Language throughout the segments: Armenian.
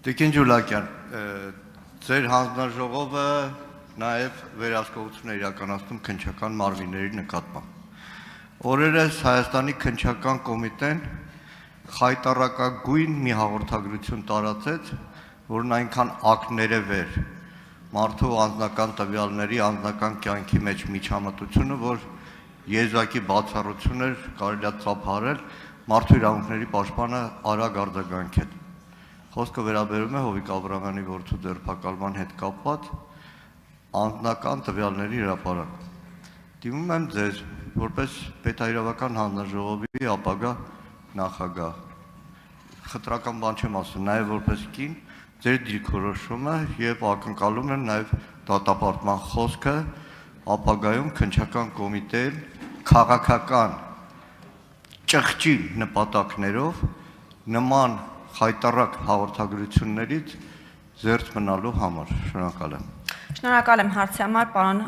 Տիկին Ջուլակյան, ձեր հանձնաժողովը նաև վերահսկողություն է իրականացնում քննչական մարմինների նկատմամբ։ Օրերս Հայաստանի քննչական կոմիտեն խայտառակագույն մի հաղորդագրություն տարածեց, որն այնքան ակներևեր մարդու անձնական տվյալների անձնական կյանքի մեջ միջամտությունը, որ եզակի բացառություն էր կարելի է ծափահարել մարդու իրավունքների պաշտպանը արագ արձագանքել։ Խոսքը վերաբերում է Հովիկ Աբրահամյանի որդու ձերբակալման հետ կապված անձնական տվյալների հրապարակ։ Դիմում եմ ձեզ, որպես պետահրավական հանձնաժողովի ապագա նախագահ, խտրական բան չեմ ասում, նաև որպես կին, ձեր դիրքորոշումը եւ ակնկալում եմ նաև դատապարտման խոսքը ապագայում քննչական կոմիտեին քաղաքական ճղճի նպատակներով նման խայտառակ հաղորդագրություններից զերծ մնալու համար։ Շնորհակալ եմ։ Շնորհակալ եմ հարցի համար, պարոն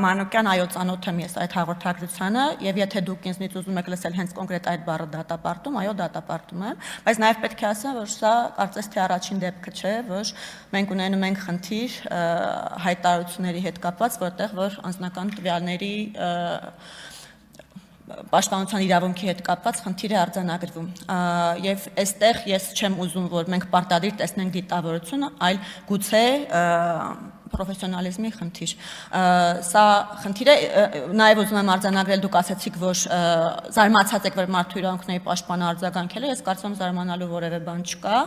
Մանուկյան, այո, ծանոթ եմ ես այդ հաղորդագրությանը, եւ եթե դուք ինձնից ուզում եք լսել հենց կոնկրետ այդ բառը դատապարտում, այո, դատապարտում եմ, բայց նաեւ պետք է ասեմ, որ սա կարծես թե առաջին դեպքը չէ, որ մենք ունենում ենք խնդիր հայտարարությունների հետ կապված, որտեղ որ անձնական տվյալների պաշտպանության իրավունքի հետ կապված խնդիր է արձանագրվում եւ այստեղ ես չեմ ուզում որ մենք պարտադիր տեսնենք դիտավորությունը, այլ գուցե պրոֆեսիոնալիզմի խնդիր։ Սա խնդիր է, նաև ուզում եմ արձանագրել, դուք ասացիք, որ զարմացած եք, որ մարդու իրավունքների պաշտպանը արձագանքել է, ես կարծում եմ զարմանալու որևէ բան չկա։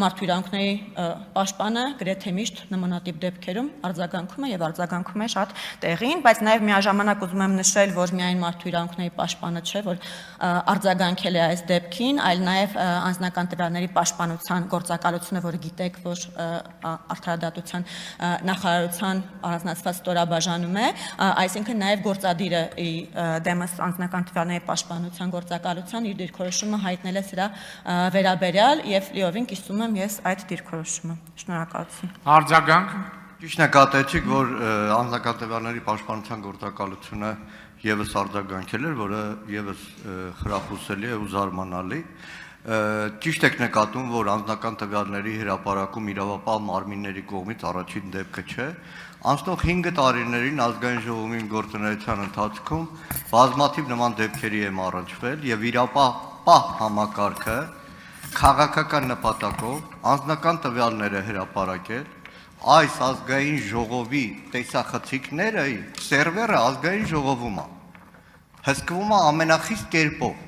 Մարդու իրավունքների պաշտպանը գրեթե միշտ նմանատիպ դեպքերում արձագանքում է եւ արձագանքում է շատ տեղին, բայց նաև միաժամանակ ուզում եմ նշել, որ միայն մարդու իրավունքների պաշտպանը չէ, որ արձագանքել է այս դեպքին, այլ նաև անձնական տվյալների պաշտպանության գործակալությունը, որը գիտեք, որ արդարադատության նախարարության առանձնացված ստորաբաժանում է, այսինքն նաև գործադիրը դեմս անձնական տվյալների պաշտպանության գործակալության իր դիրքորոշումը հայտնել է սրա վերաբերյալ եւ լիովին կիսում եմ ես այդ դիրքորոշումը։ Շնորհակալություն։ Արձագանք։ Ճիշտ նկատեցիք, որ անձնական տվյալների պաշտպանության գործակալությունը եւս արձագանքել էր, որը եւս խրախուսելի է ու զարմանալի։ Ճիշտ եք նկատում, որ անձնական տվյալների հրապարակում իրավապահ մարմինների կողմից առաջին դեպքը չէ։ Անցնող 5 տարիներին ազգային ժողովի գործունեության ընթացքում բազմաթիվ նման դեպքերի եմ առնչվել եւ իրավապահ համակարգը քաղաքական նպատակով անձնական տվյալները հրապարակել այս ազգային ժողովի տեսախցիկները սերվերը ազգային ժողովում է հսկվում է ամենախիստ կերպով,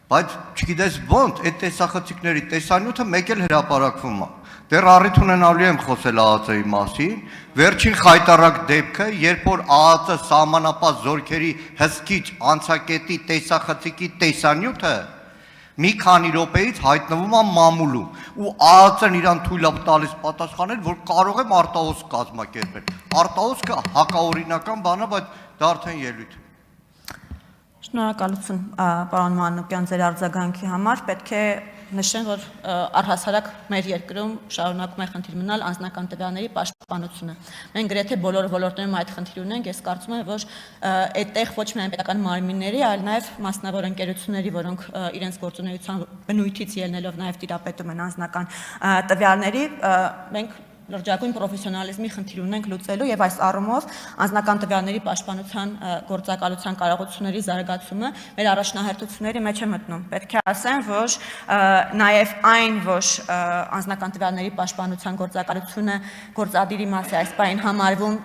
բայց չգիտես ոնց այդ տեսախցիկների տեսանյութը մեկ էլ հրապարակվում է։ Դեռ առիթ ունենալու եմ խոսել ԱԱԾ-ի մասին, վերջին խայտառակ դեպքը, երբ որ ԱԱԾ սահմանապահ զորքերի հսկիչ անցակետի տեսախցիկի տեսանյութը մի քանի րոպեից հայտնվում է մամուլում ու ԱԱԾ-ն իրան թույլ է տալիս պատասխանել, որ կարող եմ արտահոսք կազմակերպել։ Արտահոսքը հակաօրինական բան է, բայց դա արդեն ելույթ է։ Շնորհակալություն, պարոն Մանուկյան, ձեր արձագանքի համար։ Պետք է նշեմ, որ առհասարակ մեր երկրում շարունակում է խնդիր մնալ անձնական տվյալների պաշտպանությունը։ Մենք գրեթե բոլոր ոլորտներում այդ խնդիր ունենք, ես կարծում եմ, որ այդտեղ ոչ միայն պետական մարմինների, այլ նաև մասնավոր ընկերությունների, որոնք իրենց գործունեության բնույթից ելնելով նաև տիրապետում են անձնական տվյալների, մենք լրջագույն պրոֆեսիոնալիզմի խնդիր ունենք լուծելու եւ այս առումով անձնական տվյալների պաշտպանության գործակալության կարողությունների զարգացումը մեր առաջնահերթությունների մեջ է մտնում։ Պետք է ասեմ, որ նաեւ այն, որ անձնական տվյալների պաշտպանության գործակալությունը գործադիրի մաս է այս բային համարվում,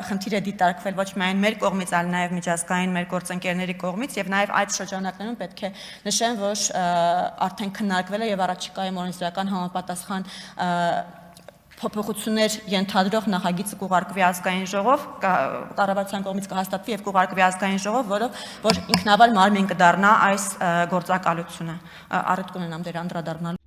խնդիր է դիտարկվել ոչ միայն մեր կողմից, այլ նաեւ միջազգային մեր գործընկերների կողմից եւ նաեւ այդ շրջանակներում պետք է նշեմ, որ արդեն քննարկվել է եւ առաջիկայում օրենսդրական համապատասխան փոփոխություններ ենթադրող նախագիծը կուղարկվի ազգային ժողով, կառավարության կողմից կհաստատվի եւ կուղարկվի ազգային ժողով, որ ինքնավար մարմին կդառնա այս գործակալությունը։ Առիթ կունենամ դեր անդրադառնալ